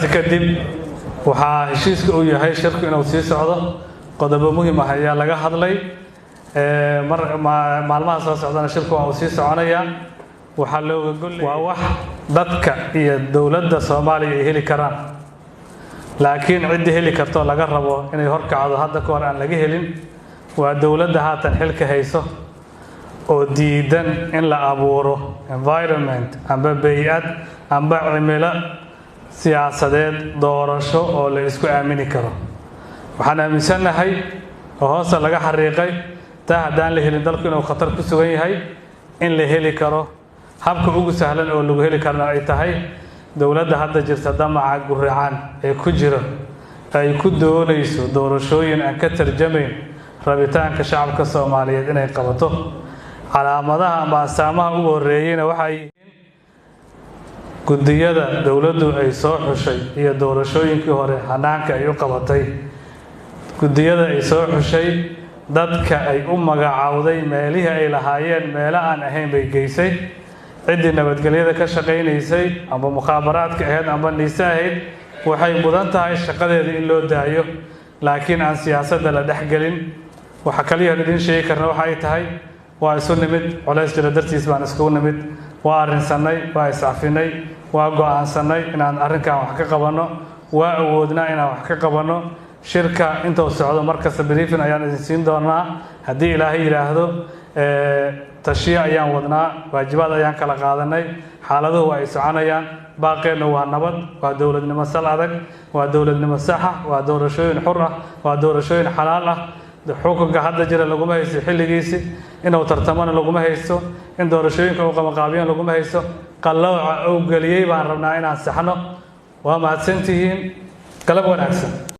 kadib waxaa heshiiska uu yahay shirku inuu sii socdo qodobo muhiim ah ayaa laga hadlay maalmaha soo socdana shirku waa uu sii soconaya waxaa looga golay waa wax dadka iyo dawladda Soomaaliya ay heli karaan laakiin cid heli karto laga rabo inay horkacdo hadda ka hor aan laga helin waa dawladda haatan xilka hayso oo diidan in la abuuro environment amba bay'ad amba cimilo siyaasadeed doorasho oo la isku aamini karo waxaan aaminsanahay oo hoos laga xariiqay taa hadaan la helin dalku inuu khatar ku sugan yahay in la heli karo habka ugu sahlan oo lagu heli karna ay tahay dawladda hadda jirta damaca guracaan ee ku jira ay ku doonayso doorashooyin aan ka tarjumayn rabitaanka shacabka Soomaaliyeed inay qabato calaamadaha ama astaamaha ugu horeeyayna waxay gudiyada dawladdu ay soo xushay iyo doorashooyinkii hore hanaanka ay u qabatay gudiyada ay soo xushay dadka ay u magacaawday meelihii ay lahaayeen meel aan ahayn bay geysay cidii nabadgelyada ka shaqeynaysay ama mukhaabaraadka ahayd ama niisa ahayd waxay mudan tahay shaqadeeda in loo daayo laakiin aan siyaasadda la dhaxgelin waxa kaliya idin sheegi karna waxa ay tahay waa isu nimid culays jira dartiis baan isku nimid waa arinsanay waa isaafinay waa go'aansanay inaan arrinkan wax ka qabano waa awoodnaa inaan wax ka qabano shirka inta uu socdo markasta briefing ayaan idin siin doonaa haddii Ilaahay yiraahdo tashiya ayaan wadnaa waajibaad ayaan kala qaadanay xaaladuhu ay soconayaan baaqeena waa nabad waa dawladnimo sal adag waa dawladnimo sax ah waa doorashooyin xor ah waa doorashooyin xalaal ah xukunka hadda jira laguma haysto xilligiisi inuu tartamana laguma haysto in doorashooyinka uu qabanqaabiyan laguma haysto qalooca oo galiyay baan rabnaa inaan saxno waa mahadsantihiin qalab wanaagsan